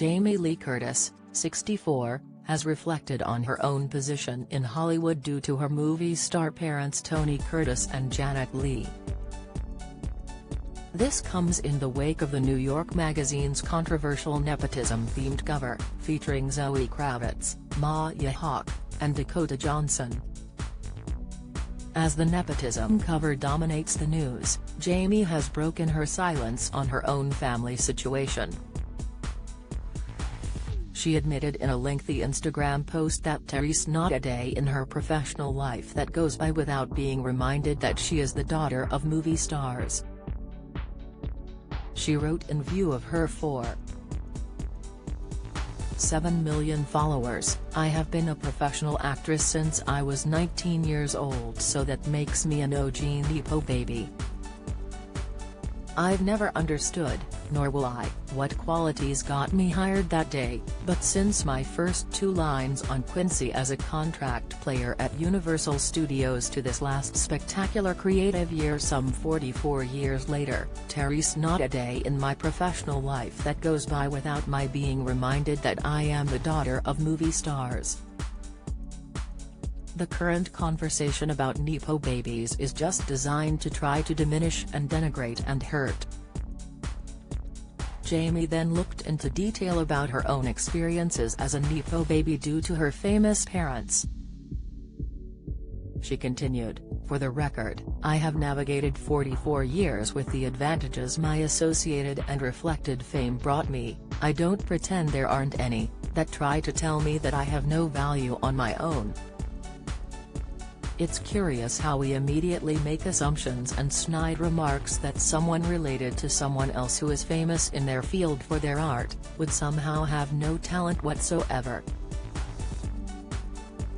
Jamie Lee Curtis, 64, has reflected on her own position in Hollywood due to her movie star parents Tony Curtis and Janet Leigh. This comes in the wake of the New York Magazine's controversial nepotism-themed cover, featuring Zoe Kravitz, Maya Hawke, and Dakota Johnson. As the nepotism cover dominates the news, Jamie has broken her silence on her own family situation. She admitted in a lengthy Instagram post that there's not a day in her professional life that goes by without being reminded that she is the daughter of movie stars. She wrote, in view of her 4.7 million followers, I have been a professional actress since I was 19 years old, so that makes me an OG Nepo baby. I've never understood, nor will I, what qualities got me hired that day, but since my first 2 lines on Quincy as a contract player at Universal Studios to this last spectacular creative year some 44 years later, there's not a day in my professional life that goes by without my being reminded that I am the daughter of movie stars. The current conversation about Nepo babies is just designed to try to diminish and denigrate and hurt. Jamie then looked into detail about her own experiences as a Nepo baby due to her famous parents. She continued, "For the record, I have navigated 44 years with the advantages my associated and reflected fame brought me. I don't pretend there aren't any that try to tell me that I have no value on my own. It's curious how we immediately make assumptions and snide remarks that someone related to someone else who is famous in their field for their art, would somehow have no talent whatsoever.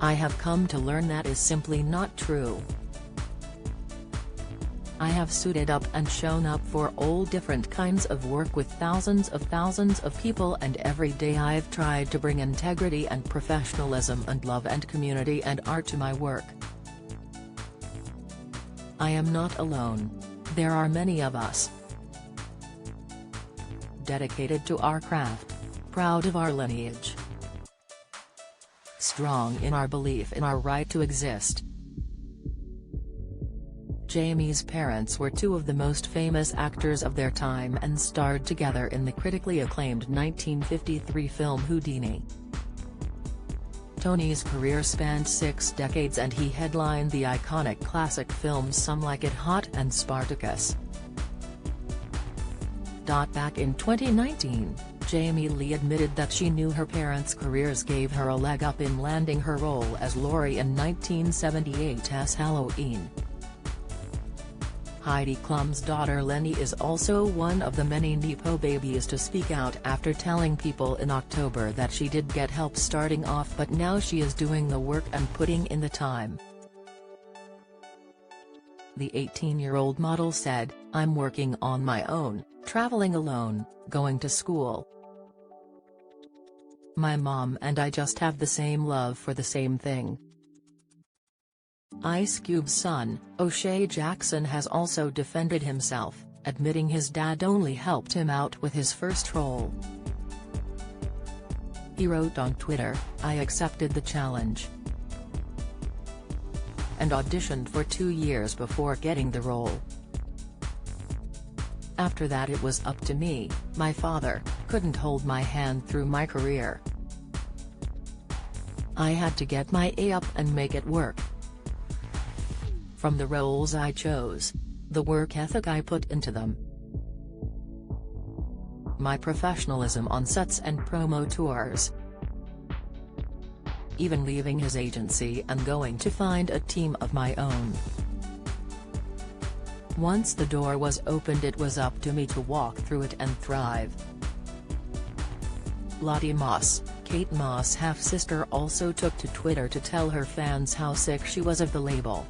I have come to learn that is simply not true. I have suited up and shown up for all different kinds of work with thousands of people, and every day I've tried to bring integrity and professionalism and love and community and art to my work. I am not alone. There are many of us. Dedicated to our craft. Proud of our lineage. Strong in our belief in our right to exist." Jamie's parents were 2 of the most famous actors of their time and starred together in the critically acclaimed 1953 film Houdini. Tony's career spanned 6 decades and he headlined the iconic classic films Some Like It Hot and Spartacus. Back in 2019, Jamie Lee admitted that she knew her parents' careers gave her a leg up in landing her role as Laurie in 1978's Halloween. Heidi Klum's daughter Lenny is also one of the many Nepo babies to speak out after telling People in October that she did get help starting off, but now she is doing the work and putting in the time. The 18-year-old model said, "I'm working on my own, traveling alone, going to school. My mom and I just have the same love for the same thing." Ice Cube's son, O'Shea Jackson, has also defended himself, admitting his dad only helped him out with his first role. He wrote on Twitter, "I accepted the challenge and auditioned for 2 years before getting the role. After that it was up to me. My father couldn't hold my hand through my career. I had to get my A up and make it work. From the roles I chose, the work ethic I put into them, my professionalism on sets and promo tours, even leaving his agency and going to find a team of my own. Once the door was opened, it was up to me to walk through it and thrive." Lottie Moss, Kate Moss' half-sister, also took to Twitter to tell her fans how sick she was of the label.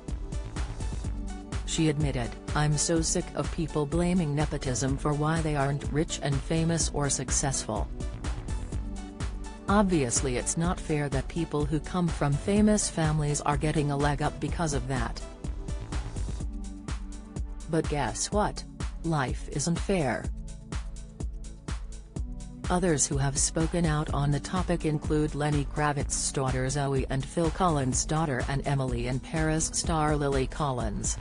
She admitted, "I'm so sick of people blaming nepotism for why they aren't rich and famous or successful. Obviously it's not fair that people who come from famous families are getting a leg up because of that. But guess what? Life isn't fair. Others who have spoken out on the topic include Lenny Kravitz's daughter Zoe and Phil Collins' daughter and Emily in Paris star Lily Collins.